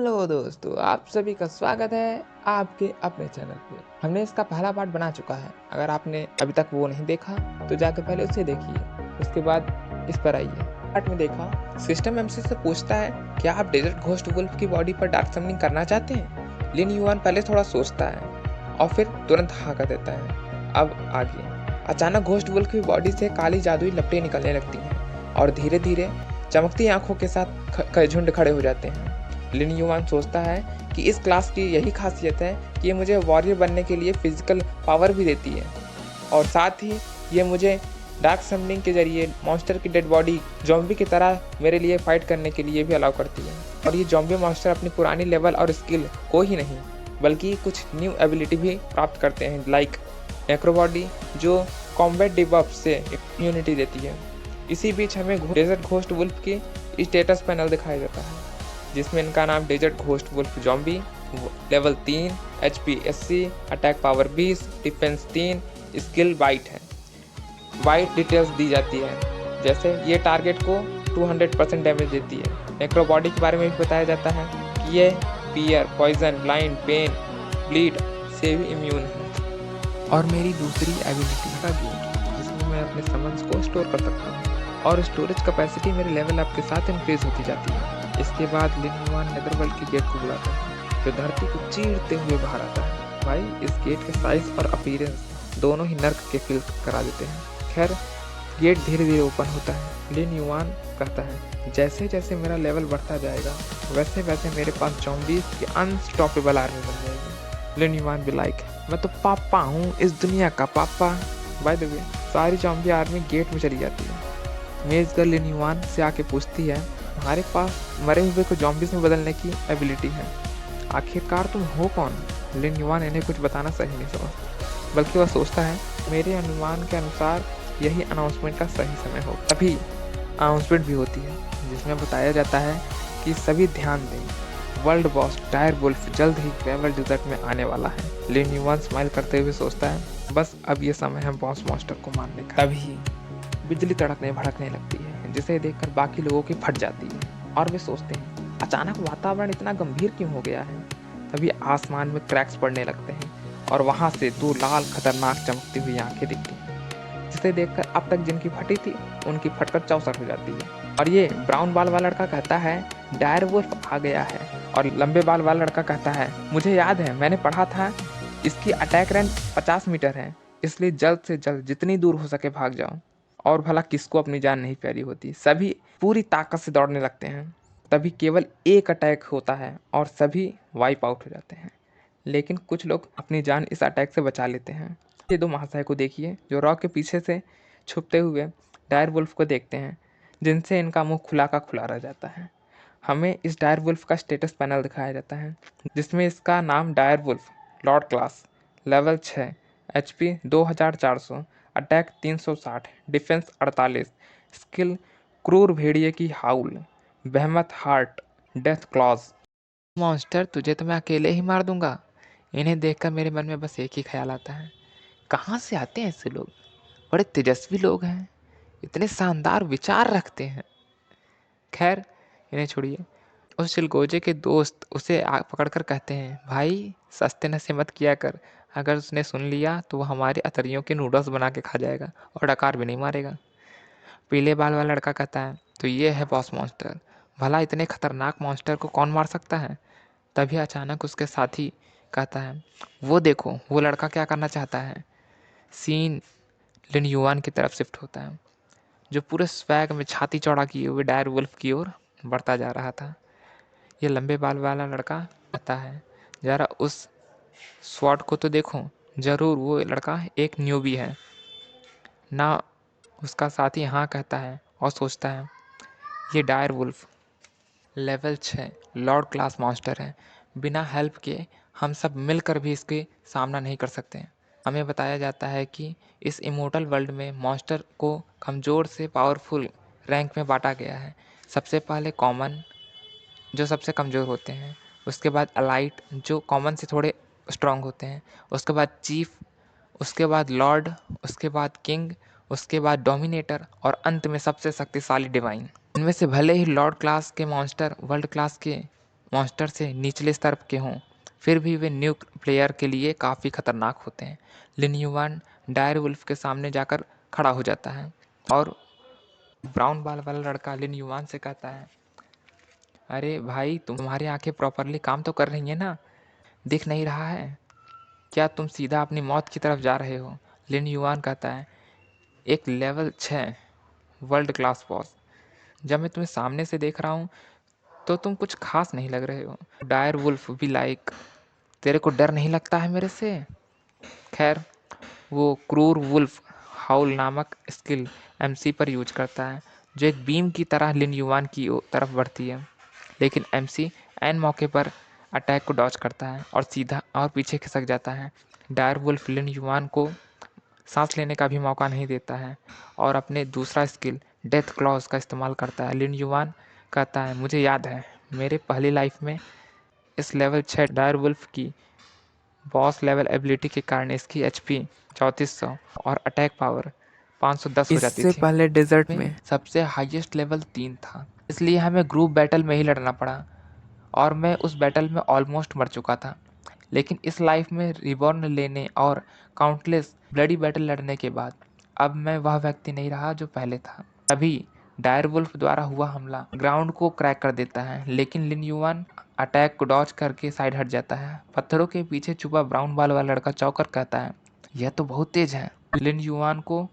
Hello दोस्तों, आप सभी का स्वागत है आपके अपने चैनल पे। हमने इसका पहला पार्ट बना चुका है। अगर आपने अभी तक वो नहीं देखा तो जाकर पहले उसे देखिए, उसके बाद इस पर आइए। पार्ट में देखा, सिस्टम एमसी से पूछता है क्या आप डेजर्ट घोस्ट वुल्फ की बॉडी पर डार्क समनिंग करना चाहते हैं। लिन युआन पहले थोड़ा सोचता है और फिर तुरंत हाँ कर देता है। अब आगे अचानक घोस्ट वुल्फ की बॉडी से काली जादुई लपटें निकलने लगती हैं और धीरे धीरे चमकती आंखों के साथ झुंड खड़े हो जाते हैं। लिन युआन सोचता है कि इस क्लास की यही खासियत है कि ये मुझे वॉरियर बनने के लिए फिजिकल पावर भी देती है और साथ ही ये मुझे डार्क समनिंग के जरिए मॉन्स्टर की डेड बॉडी जॉम्बी की तरह मेरे लिए फाइट करने के लिए भी अलाउ करती है। और ये जॉम्बी मॉन्स्टर अपनी पुरानी लेवल और स्किल को ही नहीं बल्कि कुछ न्यू एबिलिटी भी प्राप्त करते हैं, लाइक नेक्रो बॉडी जो कॉम्बैट डिबफ से इम्यूनिटी देती है। इसी बीच हमें डेजर्ट घोस्ट वुल्फ की स्टेटस पैनल दिखाया जाता है जिसमें इनका नाम desert ghost wolf zombie, level 3, HP 80, attack power 20, defence 3, skill bite है। बाइट डिटेल्स दी जाती है, जैसे ये टारगेट को 200% डैमेज देती है। नेक्रो बॉडी के बारे में भी बताया जाता है कि ये fear, poison, blind, pain, bleed से भी इम्यून है। और मेरी दूसरी एबिलिटी का गेट, जिसमें मैं अपने समन्स को स्टोर कर सकता हूँ और स्टोरेज कैपेसिटी मेरे लेवल अप के साथ इंक्रीज होती जाती है। इसके बाद लिन युआन नेदरवर्ल्ड के गेट को बुलाता है जो धरती को चीरते हुए बाहर आता है। भाई, इस गेट के साइज और अपीयरेंस दोनों ही नर्क के फील करा देते हैं। खैर, गेट धीरे धीरे ओपन होता है। लिन युआन कहता है जैसे जैसे मेरा लेवल बढ़ता जाएगा वैसे वैसे मेरे पास जॉम्बीज की अनस्टॉपेबल आर्मी बन जाएगी। लिन युआन भी लाइक, मैं तो पापा हूँ, इस दुनिया का पापा। बाय द वे, सारी जॉम्बी आर्मी गेट में चली जाती है। मेज गर्ल लिन युआन से आके पूछती है हमारे पास मरे हुए को जॉम्बीज में बदलने की एबिलिटी है, आखिरकार तुम हो कौन। लिन युआन इन्हें कुछ बताना सही नहीं समझता, बल्कि वह सोचता है मेरे अनुमान के अनुसार यही अनाउंसमेंट का सही समय हो। तभी अनाउंसमेंट भी होती है जिसमें बताया जाता है कि सभी ध्यान दें, वर्ल्ड बॉस डायर वुल्फ जल्द ही ग्रेवल डिजर्ट में आने वाला है। लिन युआन स्माइल करते हुए सोचता है बस अब ये समय है बॉस मॉन्स्टर को मारने का। तभी बिजली तड़कने भड़कने लगती है जिसे देखकर बाकी लोगों की फट जाती है और वे सोचते हैं अचानक वातावरण इतना गंभीर क्यों हो गया है। तभी आसमान में क्रैक्स पड़ने लगते हैं और वहां से दो लाल खतरनाक चमकती हुई आंखें दिखती हैं जिसे देखकर अब तक जिनकी फटी थी उनकी फटकर चौसठ हो जाती है। और ये ब्राउन बाल वाला लड़का कहता है डायर वुल्फ आ गया है और लंबे बाल वाला लड़का कहता है मुझे याद है, मैंने पढ़ा था इसकी अटैक रेंज 50 मीटर है, इसलिए जल्द से जल्द जितनी दूर हो सके भाग जाओ। और भला किसको अपनी जान नहीं प्यारी होती। सभी पूरी ताकत से दौड़ने लगते हैं। तभी केवल एक अटैक होता है और सभी वाइप आउट हो जाते हैं, लेकिन कुछ लोग अपनी जान इस अटैक से बचा लेते हैं। ये दो महाशय को देखिए जो रॉक के पीछे से छुपते हुए डायर वुल्फ को देखते हैं, जिनसे इनका मुंह खुला का खुला रह जाता है। हमें इस डायर वुल्फ का स्टेटस पैनल दिखाया जाता है जिसमें इसका नाम dire wolf, lord class, level 6, HP 2400, attack 360, defence 48, skill क्रूर भेड़िए की howl, behemoth heart, death claws. Monster, तुझे तो मैं अकेले ही मार दूंगा। इन्हें देखकर मेरे मन में बस एक ही ख्याल आता है, कहाँ से आते हैं ऐसे लोग, बड़े तेजस्वी लोग हैं, इतने शानदार विचार रखते हैं। खैर, इन्हें छोड़िए। उस चिलगोजे के दोस्त उसे पकड़कर कहते हैं भाई सस्ते नशे मत किया कर, अगर उसने सुन लिया तो वो हमारे अतरियों के नूडल्स बना के खा जाएगा और डकार भी नहीं मारेगा। पीले बाल वाला लड़का कहता है तो ये है बॉस मॉन्स्टर, भला इतने खतरनाक मॉन्स्टर को कौन मार सकता है। तभी अचानक उसके साथी कहता है वो देखो वो लड़का क्या करना चाहता है। सीन लिन युआन की तरफ शिफ्ट होता है जो पूरे स्वैग में छाती चौड़ा किए हुए डायर वुल्फ की ओर बढ़ता जा रहा था। ये लंबे बाल वाला लड़का कहता है जरा उस स्वॉट को तो देखो, जरूर वो लड़का एक न्यूबी है ना। उसका साथी हाँ कहता है और सोचता है ये dire wolf level 6 lord class monster है, बिना हेल्प के हम सब मिलकर भी इसके सामना नहीं कर सकते। हमें बताया जाता है कि इस इमोर्टल वर्ल्ड में मॉन्स्टर को कमज़ोर से पावरफुल रैंक में बांटा गया है। सबसे पहले कॉमन जो सबसे कमज़ोर होते हैं, उसके बाद अलाइट जो कॉमन से थोड़े स्ट्रांग होते हैं, उसके बाद चीफ, उसके बाद लॉर्ड, उसके बाद किंग, उसके बाद डोमिनेटर और अंत में सबसे शक्तिशाली डिवाइन। इनमें से भले ही लॉर्ड क्लास के मॉन्स्टर वर्ल्ड क्लास के मॉन्स्टर से निचले स्तर के हों, फिर भी वे न्यू प्लेयर के लिए काफ़ी खतरनाक होते हैं। लिन युवान डायर वुल्फ के सामने जाकर खड़ा हो जाता है और ब्राउन बाल वाला लड़का लिन युवान से कहता है, अरे भाई, तुम्हारी आंखें प्रॉपरली काम तो कर रही हैं ना? दिख नहीं रहा है क्या तुम सीधा अपनी मौत की तरफ जा रहे हो? लिन युवान कहता है, एक लेवल 6 वर्ल्ड क्लास बॉस। जब मैं तुम्हें सामने से देख रहा हूँ तो तुम कुछ खास नहीं लग रहे हो। डायर वुल्फ भी लाइक, तेरे को डर नहीं लगता है मेरे से? खैर, वो क्रूर वुल्फ हाउल नामक स्किल एमसी पर यूज करता है, जो एक बीम की तरह लिन युवान की तरफ बढ़ती है। लेकिन एमसी ऐन मौके पर अटैक को डॉज करता है और सीधा और पीछे खिसक जाता है। डायर वुल्फ लिन युवान को सांस लेने का भी मौका नहीं देता है और अपने दूसरा स्किल डेथ क्लॉज का इस्तेमाल करता है। लिन युवान कहता है, मुझे याद है मेरे पहली लाइफ में इस लेवल 6 डायर वुल्फ की बॉस लेवल एबिलिटी के कारण इसकी एचपी 3400 और अटैक पावर 510 हो जाती इससे थी। पहले डेजर्ट में में सबसे हाईएस्ट लेवल 3 था, इसलिए हमें ग्रुप बैटल में ही लड़ना पड़ा और मैं उस बैटल में ऑलमोस्ट मर चुका था। लेकिन इस लाइफ में रिबॉर्न लेने और काउंटलेस ब्लडी बैटल लड़ने के बाद अब मैं वह व्यक्ति नहीं रहा जो पहले था। तभी डायर वुल्फ द्वारा हुआ हमला ग्राउंड को क्रैक कर देता है, लेकिन लिन युवान अटैक को डॉज करके साइड हट जाता है। पत्थरों के पीछे छुपा ब्राउन बाल वाला लड़का चौंकर कहता है, यह तो बहुत तेज है। लिन युवान को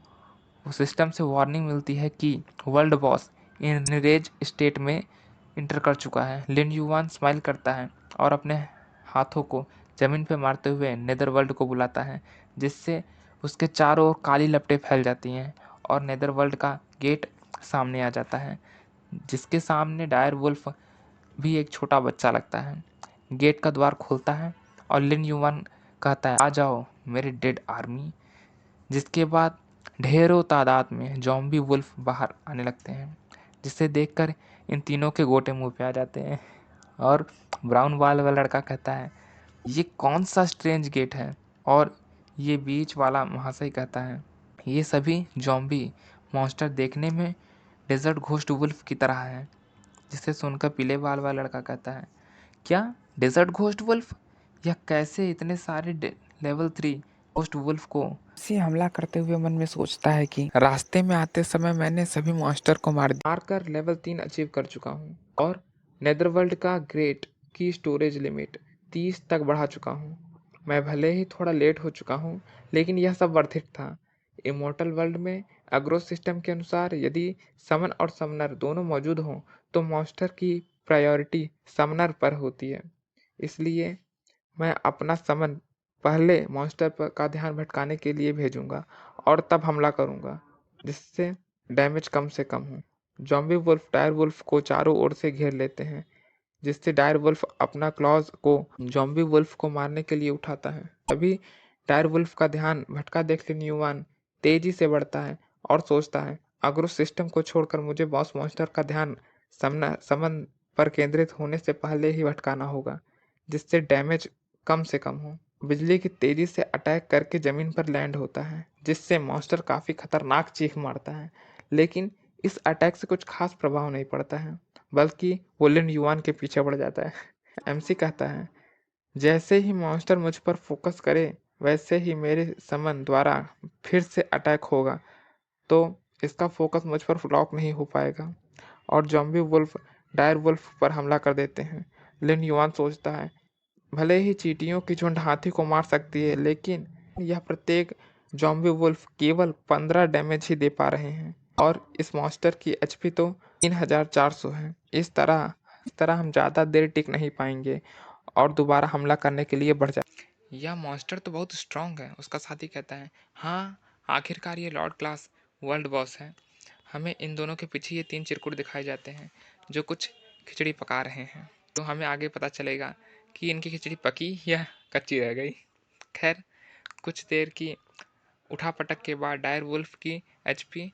सिस्टम से वार्निंग मिलती है कि वर्ल्ड बॉस इनरेज स्टेट में इंटर कर चुका है। लिन युवान स्माइल करता है और अपने हाथों को जमीन पर मारते हुए नेदरवर्ल्ड को बुलाता है, जिससे उसके चारों ओर काली लपटें फैल जाती हैं और नेदरवर्ल्ड का गेट सामने आ जाता है, जिसके सामने डायर वुल्फ भी एक छोटा बच्चा लगता है। गेट का द्वार खुलता है और लिन युवान कहता है, आ जाओ मेरे डेड आर्मी। जिसके बाद ढेरों तादाद में ज़ॉम्बी वुल्फ बाहर आने लगते हैं, जिसे देखकर इन तीनों के गोटे मुंह पे आ जाते हैं और ब्राउन बाल वाला लड़का कहता है, ये कौन सा स्ट्रेंज गेट है? और ये बीच वाला महाशय कहता है, ये सभी ज़ॉम्बी मॉन्स्टर देखने में डेजर्ट घोस्ट वुल्फ की तरह है। जिसे सुनकर पीले बाल वाला लड़का कहता है, क्या डेजर्ट घोस्ट वुल्फ? यह कैसे इतने सारे लेवल 3 घोस्ट वुल्फ को से हमला करते हुए मन में सोचता है कि रास्ते में आते समय मैंने सभी मॉन्स्टर को मार दिया। मारकर लेवल 3 अचीव कर चुका हूँ और नेदरवर्ल्ड का ग्रेट की स्टोरेज लिमिट 30 तक बढ़ा चुका हूँ। मैं भले ही थोड़ा लेट हो चुका हूँ, लेकिन यह सब वर्थ इट था। इमोर्टल वर्ल्ड में अग्रो सिस्टम के अनुसार यदि समन और समनर दोनों मौजूद हों तो मॉन्स्टर की प्रायोरिटी समनर पर होती है। इसलिए मैं अपना समन पहले मॉन्स्टर पर का ध्यान भटकाने के लिए भेजूंगा और तब हमला करूंगा, जिससे डैमेज कम से कम हो। ज़ॉम्बी वुल्फ डायर वुल्फ को चारों ओर से घेर लेते हैं, जिससे डायर वुल्फ अपना क्लॉज को ज़ॉम्बी वुल्फ को मारने के लिए उठाता है। तभी डायर वुल्फ का ध्यान भटका देख लिन युवान तेजी से बढ़ता है और सोचता है, अगर उस सिस्टम को छोड़कर मुझे बॉस मॉन्स्टर का ध्यान समन पर केंद्रित होने से पहले ही भटकाना होगा, जिससे डैमेज कम से कम हो। बिजली की तेजी से अटैक करके जमीन पर लैंड होता है, जिससे मॉन्स्टर काफ़ी खतरनाक चीख मारता है। लेकिन इस अटैक से कुछ खास प्रभाव नहीं पड़ता है, बल्कि वो लिन युवान के पीछे बढ़ जाता है। एमसी कहता है, जैसे ही मॉन्स्टर मुझ पर फोकस करे वैसे ही मेरे समन द्वारा फिर से अटैक होगा, तो इसका फोकस मुझ पर लॉक नहीं हो पाएगा और ज़ॉम्बी वुल्फ डायर वुल्फ पर हमला कर देते हैं। लिन युवान सोचता है, भले ही चींटियों की झुंड हाथी को मार सकती है, लेकिन यह प्रत्येक ज़ॉम्बी वुल्फ केवल 15 डैमेज ही दे पा रहे हैं और इस मॉन्स्टर की एचपी तो 3400 है। इस तरह हम ज़्यादा देर टिक नहीं पाएंगे और दोबारा हमला करने के लिए बढ़ जाए। यह मॉन्स्टर तो बहुत स्ट्रांग है, उसका साथी कहता है। हाँ, आखिरकार ये लॉर्ड क्लास वर्ल्ड बॉस है। हमें इन दोनों के पीछे ये 3 चिरकुट दिखाए जाते हैं जो कुछ खिचड़ी पका रहे हैं, तो हमें आगे पता चलेगा कि इनकी खिचड़ी पकी या कच्ची रह गई। खैर, कुछ देर की उठापटक के बाद डायर वुल्फ की एचपी